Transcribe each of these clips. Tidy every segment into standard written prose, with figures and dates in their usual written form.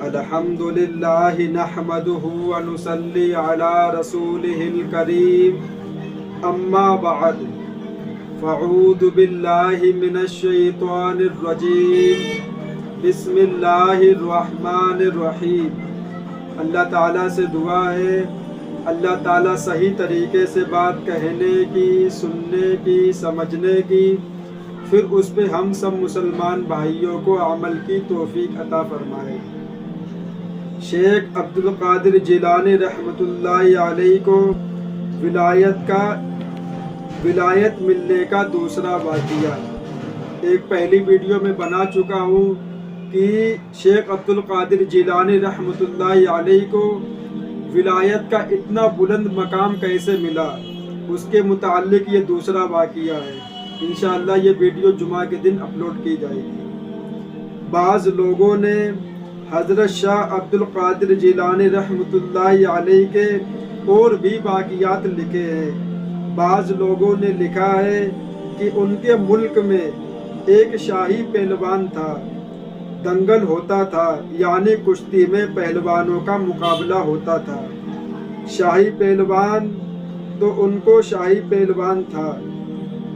الحمد للہ نحمده ونصلی علی رسولہ الکریم اما بعد فاعوذ باللہ من الشیطان الرجیم بسم اللہ الرحمن الرحیم۔ اللہ تعالیٰ سے دعا ہے اللہ تعالیٰ صحیح طریقے سے بات کہنے کی، سننے کی، سمجھنے کی، پھر اس پہ ہم سب مسلمان بھائیوں کو عمل کی توفیق عطا فرمائے۔ شیخ عبد القادر جیلانی رحمۃ اللہ علیہ کو ولایت ملنے کا دوسرا واقعہ ایک پہلی ویڈیو میں بنا چکا ہوں کہ شیخ عبد القادر جیلانی رحمۃ اللہ علیہ کو ولایت کا اتنا بلند مقام کیسے ملا، اس کے متعلق یہ دوسرا واقعہ ہے۔ انشاءاللہ یہ ویڈیو جمعہ کے دن اپلوڈ کی جائے گی۔ بعض لوگوں نے حضرت شاہ عبد القادر جیلانی رحمۃ اللہ علیہ کے اور بھی واقعات لکھے ہیں۔ بعض لوگوں نے لکھا ہے کہ ان کے ملک میں ایک شاہی پہلوان تھا، دنگل ہوتا تھا، یعنی کشتی میں پہلوانوں کا مقابلہ ہوتا تھا۔ شاہی پہلوان تو ان کو شاہی پہلوان تھا،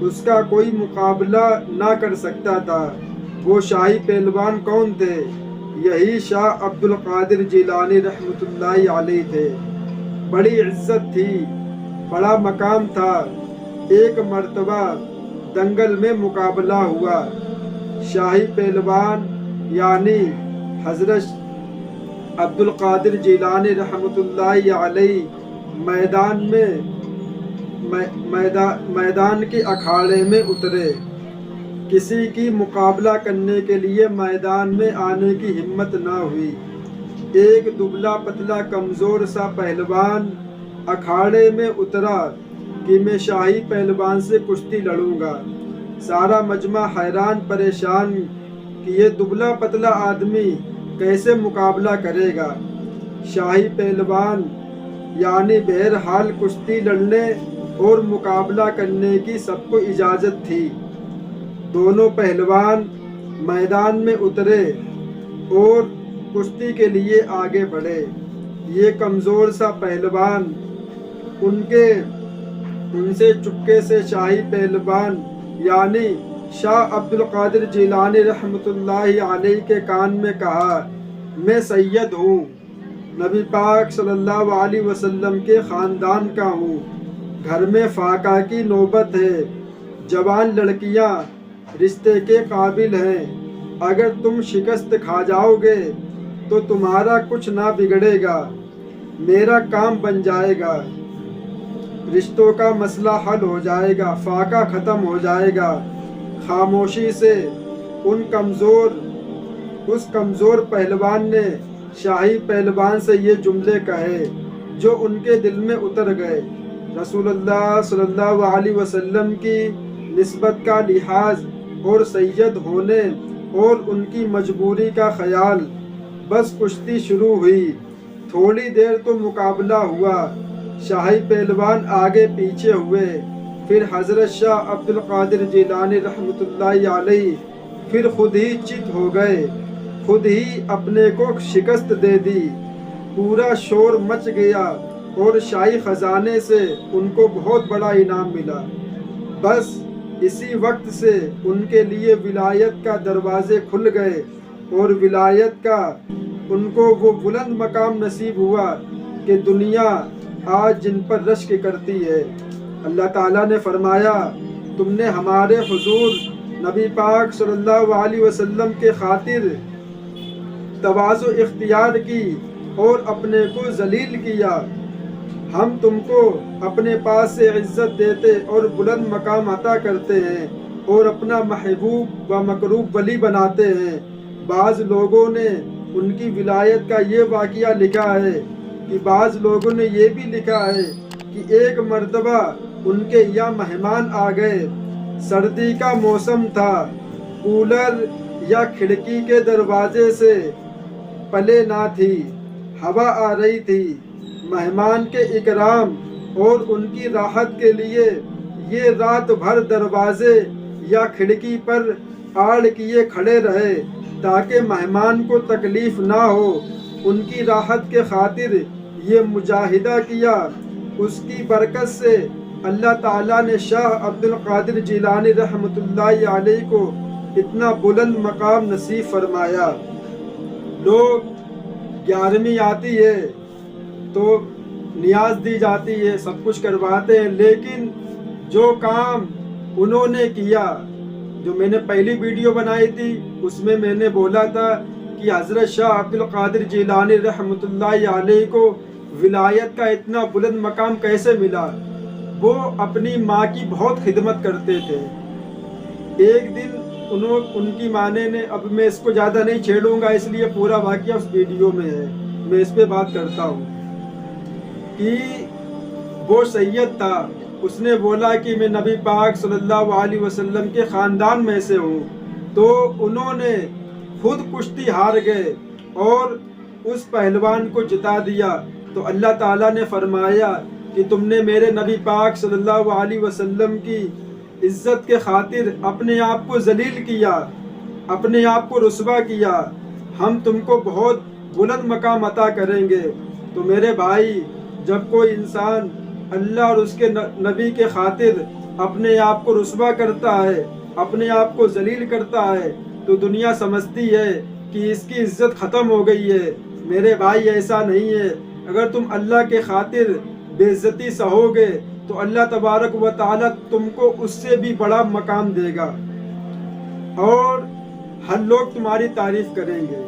اس کا کوئی مقابلہ نہ کر سکتا تھا۔ وہ شاہی پہلوان کون تھے؟ یہی شاہ عبد القادر جیلانی رحمۃ اللہ علیہ تھے۔ بڑی عزت تھی، بڑا مقام تھا۔ ایک مرتبہ دنگل میں مقابلہ ہوا۔ شاہی پہلوان یعنی حضرت عبد القادر جیلانی رحمۃ اللہ علیہ میدان کے اکھاڑے میں اترے۔ کسی کی مقابلہ کرنے کے لیے میدان میں آنے کی ہمت نہ ہوئی۔ ایک دبلا پتلا کمزور سا پہلوان اکھاڑے میں اترا کہ میں شاہی پہلوان سے کشتی لڑوں گا۔ سارا مجمع حیران پریشان کہ یہ دبلا پتلا آدمی کیسے مقابلہ کرے گا۔ شاہی پہلوان یعنی بہرحال کشتی لڑنے اور مقابلہ کرنے کی سب کو اجازت تھی۔ دونوں پہلوان میدان میں اترے اور کشتی کے لیے آگے بڑھے۔ یہ کمزور سا پہلوان ان سے چپکے سے شاہی پہلوان یعنی شاہ عبد القادر جیلانی رحمۃ اللہ علیہ کے کان میں کہا، میں سید ہوں، نبی پاک صلی اللہ علیہ وسلم کے خاندان کا ہوں، گھر میں فاقہ کی نوبت ہے، جوان لڑکیاں رشتے کے قابل ہیں، اگر تم شکست کھا جاؤ گے تو تمہارا کچھ نہ بگڑے گا، میرا کام بن جائے گا، رشتوں کا مسئلہ حل ہو جائے گا، فاقہ ختم ہو جائے گا۔ خاموشی سے اس کمزور پہلوان نے شاہی پہلوان سے یہ جملے کہے جو ان کے دل میں اتر گئے۔ رسول اللہ صلی اللہ علیہ وسلم کی نسبت کا لحاظ اور سید ہونے اور ان کی مجبوری کا خیال۔ بس کشتی شروع ہوئی۔ تھوڑی دیر تو مقابلہ ہوا، شاہی پہلوان آگے پیچھے ہوئے، پھر حضرت شاہ عبد القادر جیلانی رحمۃ اللہ علیہ پھر خود ہی چت ہو گئے، خود ہی اپنے کو شکست دے دی۔ پورا شور مچ گیا اور شاہی خزانے سے ان کو بہت بڑا انعام ملا۔ بس اسی وقت سے ان کے لیے ولایت کا دروازے کھل گئے اور ولایت کا ان کو وہ بلند مقام نصیب ہوا کہ دنیا آج جن پر رشک کرتی ہے۔ اللہ تعالیٰ نے فرمایا، تم نے ہمارے حضور نبی پاک صلی اللہ علیہ وسلم کے خاطر تواضع اختیار کی اور اپنے کو ذلیل کیا، ہم تم کو اپنے پاس سے عزت دیتے اور بلند مقام عطا کرتے ہیں اور اپنا محبوب و مقروب ولی بناتے ہیں۔ بعض لوگوں نے ان کی ولایت کا یہ واقعہ لکھا ہے کہ بعض لوگوں نے یہ بھی لکھا ہے کہ ایک مرتبہ ان کے یہاں مہمان آ گئے، سردی کا موسم تھا، کولر یا کھڑکی کے دروازے سے پلے نہ تھی، ہوا آ رہی تھی۔ مہمان کے اکرام اور ان کی راحت کے لیے یہ رات بھر دروازے یا کھڑکی پر آڑ کیے کھڑے رہے۔ تاکہ مہمان کو تکلیف نہ ہو، ان کی راحت کے خاطر یہ مجاہدہ کیا۔ اس کی برکت سے اللہ تعالیٰ نے شاہ عبد القادر جیلانی رحمۃ اللہ علیہ کو اتنا بلند مقام نصیب فرمایا۔ لوگ 11ویں آتی ہے تو نیاز دی جاتی ہے، سب کچھ کرواتے ہیں، لیکن جو کام انہوں نے کیا، جو میں نے پہلی ویڈیو بنائی تھی اس میں میں نے بولا تھا کہ حضرت شاہ عبد القادر جیلانی رحمۃ اللہ علیہ کو ولایت کا اتنا بلند مقام کیسے ملا۔ وہ اپنی ماں کی بہت خدمت کرتے تھے۔ ایک دن ان کی ماں نے، اب میں اس کو زیادہ نہیں چھیڑوں گا، اس لیے پورا واقعہ اس ویڈیو میں ہے، میں اس پہ بات کرتا ہوں کہ وہ سید تھا، اس نے بولا کہ میں نبی پاک صلی اللہ علیہ وسلم کے خاندان میں سے ہوں، تو انہوں نے خود کشتی ہار گئے اور اس پہلوان کو جتا دیا۔ تو اللہ تعالیٰ نے فرمایا کہ تم نے میرے نبی پاک صلی اللہ علیہ وسلم کی عزت کے خاطر اپنے آپ کو ذلیل کیا، اپنے آپ کو رسوا کیا، ہم تم کو بہت بلند مقام عطا کریں گے۔ تو میرے بھائی، جب کوئی انسان اللہ اور اس کے نبی کے خاطر اپنے آپ کو رسوا کرتا ہے، اپنے آپ کو ذلیل کرتا ہے، تو دنیا سمجھتی ہے کہ اس کی عزت ختم ہو گئی ہے۔ میرے بھائی، ایسا نہیں ہے۔ اگر تم اللہ کے خاطر بے عزتی سہو گے تو اللہ تبارک و تعالیٰ تم کو اس سے بھی بڑا مقام دے گا اور ہر لوگ تمہاری تعریف کریں گے۔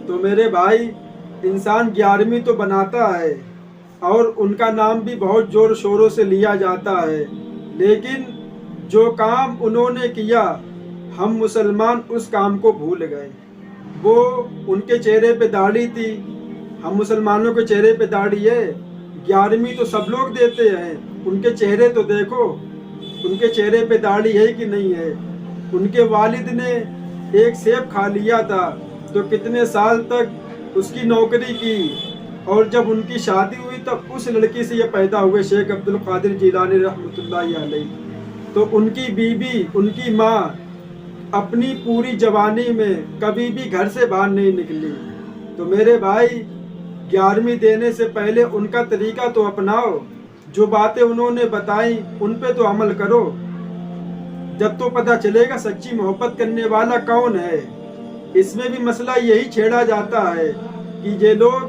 تو میرے بھائی، انسان 11ویں تو بناتا ہے اور ان کا نام بھی بہت زور شوروں سے لیا جاتا ہے، لیکن جو کام انہوں نے کیا ہم مسلمان اس کام کو بھول گئے۔ وہ ان کے چہرے پہ داڑھی تھی، ہم مسلمانوں کے چہرے پہ داڑھی ہے، 11ویں تو سب لوگ دیتے ہیں، ان کے چہرے تو دیکھو، ان کے چہرے پہ داڑھی ہے کہ نہیں ہے۔ ان کے والد نے ایک سیب کھا لیا تھا تو کتنے سال تک اس کی نوکری کی، اور جب ان کی شادی ہوئی تب اس لڑکی سے یہ پیدا ہوئے شیخ عبد القادر جیلانی رحمۃ اللہ علیہ۔ تو ان کی بیوی، ان کی ماں اپنی پوری جوانی میں کبھی بھی گھر سے باہر نہیں نکلی۔ تو میرے بھائی، 11ویں دینے سے پہلے ان کا طریقہ تو اپناؤ، جو باتیں انہوں نے بتائیں ان پہ تو عمل کرو، جب تو پتہ چلے گا سچی محبت کرنے والا کون ہے۔ اس میں بھی مسئلہ یہی چھیڑا جاتا ہے کہ یہ لوگ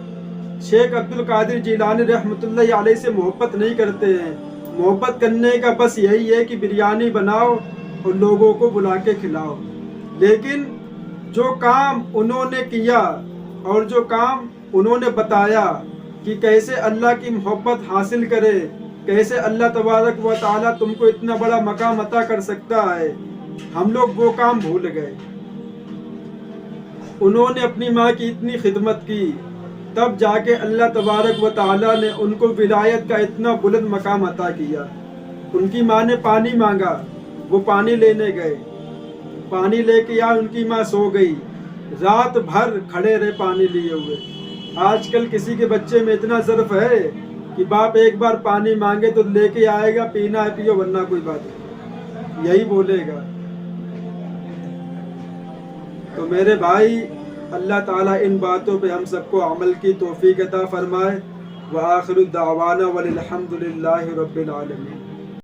شیخ عبد القادر جیلانی رحمۃ اللہ علیہ سے محبت نہیں کرتے ہیں۔ محبت کرنے کا بس یہی ہے کہ بریانی بناؤ اور لوگوں کو بلا کے کھلاؤ، لیکن جو کام انہوں نے کیا اور جو کام انہوں نے بتایا کہ کیسے اللہ کی محبت حاصل کرے، کیسے اللہ تبارک و تعالیٰ تم کو اتنا بڑا مقام عطا کر سکتا ہے، ہم لوگ وہ کام بھول گئے۔ انہوں نے اپنی ماں کی اتنی خدمت کی، تب جا کے اللہ تبارک و تعالیٰ نے ان کو ولایت کا اتنا بلند مقام عطا کیا۔ ان کی ماں نے پانی مانگا، وہ پانی لینے گئے، پانی لے کے ان کی ماں سو گئی، رات بھر کھڑے رہے پانی لیے ہوئے۔ آج کل کسی کے بچے میں اتنا ظرف ہے کہ باپ ایک بار پانی مانگے تو لے کے آئے گا، پینا ہے پیو ورنہ کوئی بات نہیں، یہی بولے گا۔ تو میرے بھائی، اللہ تعالیٰ ان باتوں پہ ہم سب کو عمل کی توفیق عطا فرمائے۔ وآخر دعوانا وللحمد للہ رب العالمین۔